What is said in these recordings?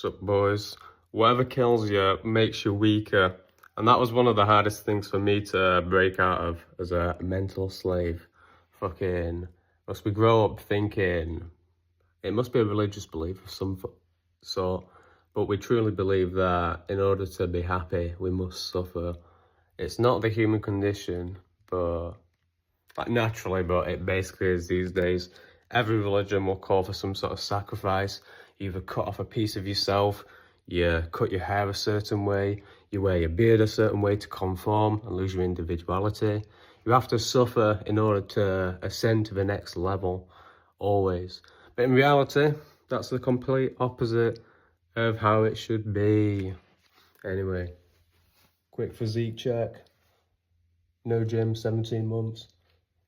Sup boys, whatever kills you makes you weaker, and that was one of the hardest things for me to break out of as a mental slave. Fucking, must we grow up thinking it must be a religious belief of some sort, but we truly believe that in order to be happy we must suffer. It's not the human condition, but like naturally, but it basically is these days. Every religion will call for some sort of sacrifice. You either cut off a piece of yourself, you cut your hair a certain way, you wear your beard a certain way to conform and lose your individuality. You have to suffer in order to ascend to the next level, always. But in reality, that's the complete opposite of how it should be. Anyway, quick physique check. No gym, 17 months.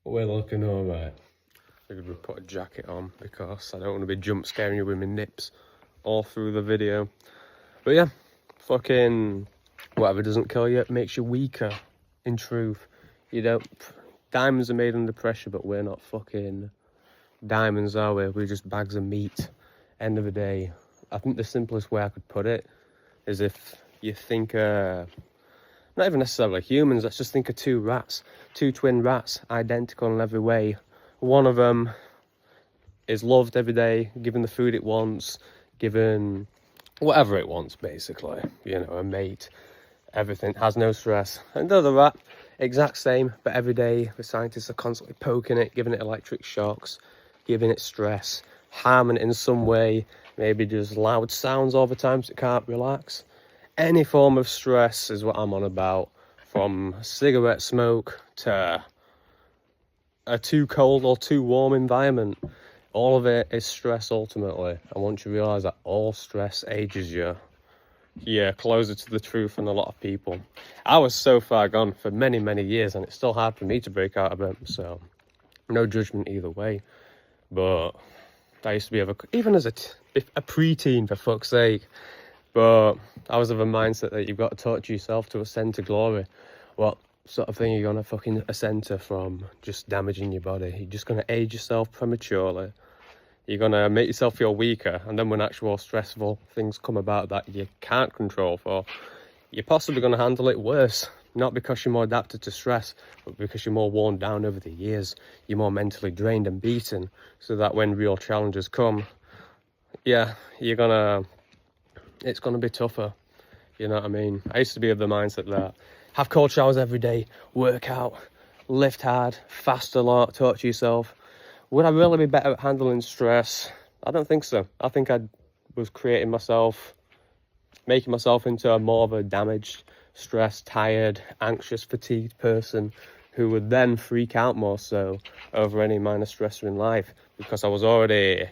We're looking all right. I figured we'd put a jacket on because I don't want to be jump scaring you with my nips all through the video. But yeah, fucking whatever doesn't kill you makes you weaker. In truth, you don't. Diamonds are made under pressure, but we're not fucking diamonds, are we? We're just bags of meat. End of the day, I think the simplest way I could put it is if you think, not even necessarily humans, let's just think of two twin rats, identical in every way. One of them is loved every day, given the food it wants, given whatever it wants, basically. You know, a mate, everything, has no stress. And the other rat, exact same, but every day the scientists are constantly poking it, giving it electric shocks, giving it stress, harming it in some way, maybe just loud sounds all the time so it can't relax. Any form of stress is what I'm on about, from cigarette smoke to a too cold or too warm environment. All of it is stress ultimately. And once you realise that all stress ages you, you're closer to the truth than a lot of people. I was so far gone for many, many years, and it's still hard for me to break out of it, so no judgment either way. But I used to be even as a preteen, for fuck's sake. But I was of a mindset that you've got to torture yourself to ascend to glory. What sort of thing you're going to fucking ascend to from just damaging your body? You're just going to age yourself prematurely. You're going to make yourself feel weaker. And then when actual stressful things come about that you can't control for, you're possibly going to handle it worse. Not because you're more adapted to stress, but because you're more worn down over the years. You're more mentally drained and beaten. So that when real challenges come, yeah, it's going to be tougher. You know what I mean? I used to be of the mindset that have cold showers every day, work out, lift hard, fast a lot, torture yourself. Would I really be better at handling stress? I don't think so. I think I was creating myself, making myself into a more of a damaged, stressed, tired, anxious, fatigued person who would then freak out more so over any minor stressor in life because I was already,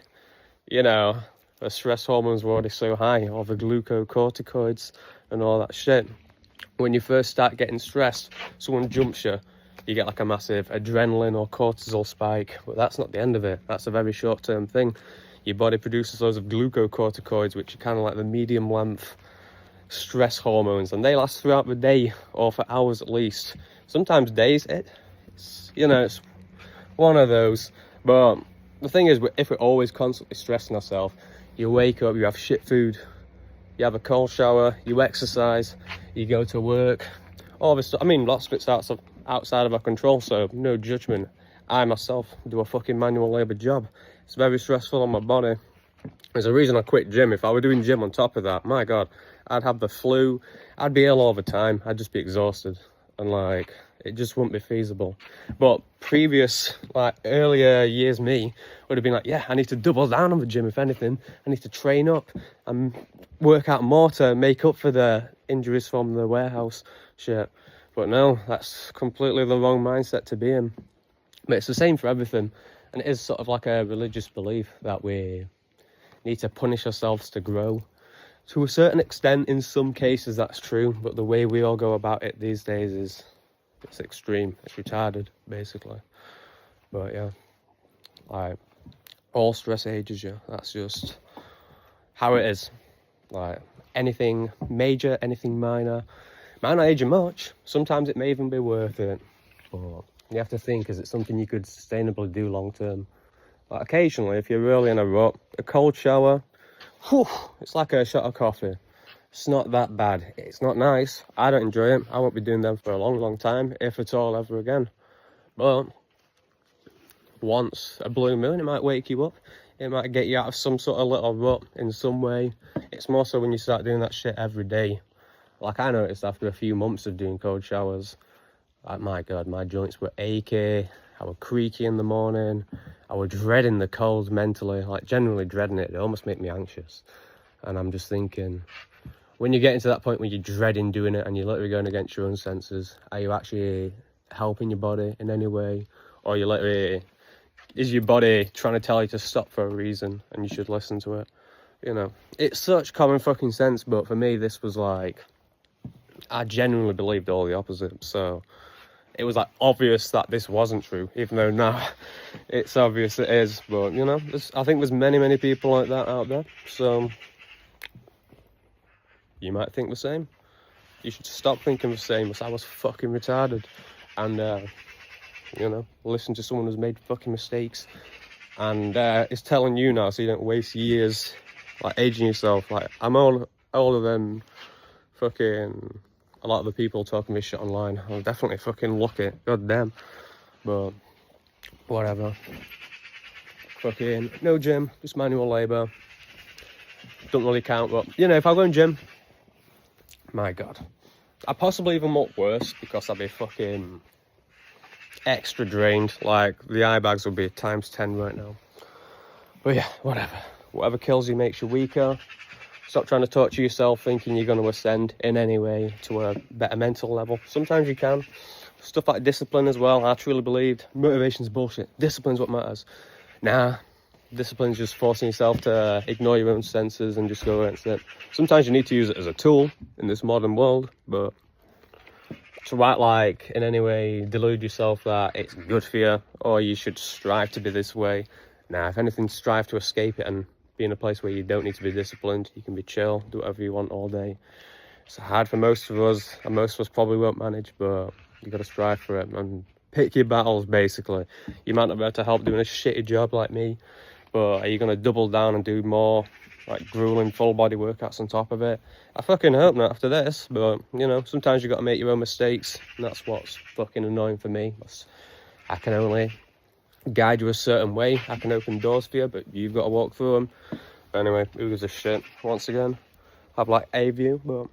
you know, the stress hormones were already so high, all the glucocorticoids and all that shit. When you first start getting stressed, someone jumps you, you get like a massive adrenaline or cortisol spike, but that's not the end of it. That's a very short-term thing. Your body produces loads of glucocorticoids, which are kind of like the medium-length stress hormones, and they last throughout the day or for hours at least. Sometimes days. It's one of those. But the thing is, if we're always constantly stressing ourselves, you wake up, you have shit food, you have a cold shower, you exercise, you go to work, all this stuff. I mean, lots of it's outside of our control, so no judgment. I myself do a fucking manual labour job. It's very stressful on my body. There's a reason I quit gym. If I were doing gym on top of that, my God, I'd have the flu, I'd be ill all the time, I'd just be exhausted, and like, it just wouldn't be feasible. But previous, like, earlier years me would have been like, yeah, I need to double down on the gym, if anything. I need to train up and work out more to make up for the injuries from the warehouse shit. But no, that's completely the wrong mindset to be in. But it's the same for everything. And it is sort of like a religious belief that we need to punish ourselves to grow. To a certain extent, in some cases, that's true. But the way we all go about it these days is, it's extreme. It's retarded, basically. But yeah, like, all stress ages you. That's just how it is. Like, anything major, anything minor, might not age you much. Sometimes it may even be worth it. But you have to think, is it something you could sustainably do long term? Like, occasionally, if you're really in a rut, a cold shower, whew, it's like a shot of coffee. It's not that bad. It's not nice. I don't enjoy it. I won't be doing them for a long, long time, if at all, ever again. But once a blue moon, it might wake you up. It might get you out of some sort of little rut in some way. It's more so when you start doing that shit every day. Like I noticed after a few months of doing cold showers, like my God, my joints were achy. I was creaky in the morning. I was dreading the cold mentally, like generally dreading it. It almost made me anxious. And I'm just thinking, when you're getting to that point when you're dreading doing it and you're literally going against your own senses, are you actually helping your body in any way? Or you literally, is your body trying to tell you to stop for a reason and you should listen to it? You know, it's such common fucking sense, but for me, this was like, I genuinely believed all the opposite. So it was like obvious that this wasn't true, even though now it's obvious it is. But you know, I think there's many people like that out there. So you might think the same. You should stop thinking the same, as I was fucking retarded. And you know, listen to someone who's made fucking mistakes and is telling you now, so you don't waste years like aging yourself. Like I'm older than fucking a lot of the people talking this shit online. I'm definitely fucking lucky, god damn. But whatever. Fucking no gym, just manual labour. Don't really count, but you know, if I go in gym, my God, I possibly even look worse because I'd be fucking extra drained. Like the eye bags would be times 10 right now. But yeah, whatever kills you makes you weaker. Stop trying to torture yourself thinking you're going to ascend in any way to a better mental level. Sometimes you can. Stuff like discipline as well. I truly believed motivation's bullshit. Discipline's what matters. Nah, discipline's just forcing yourself to ignore your own senses and just go against it. Sometimes you need to use it as a tool in this modern world, but to like in any way delude yourself that it's good for you or you should strive to be this way. Nah, if anything, strive to escape it and be in a place where you don't need to be disciplined. You can be chill, do whatever you want all day. It's hard for most of us, and most of us probably won't manage, but you got to strive for it and pick your battles, basically. You might not be able to help doing a shitty job like me, but are you going to double down and do more like grueling full body workouts on top of it? I fucking hope not after this, but you know, sometimes you got to make your own mistakes, and that's what's fucking annoying for me. I can only guide you a certain way. I can open doors for you, but you've got to walk through them. Anyway, who gives a shit? Once again, have like a view, but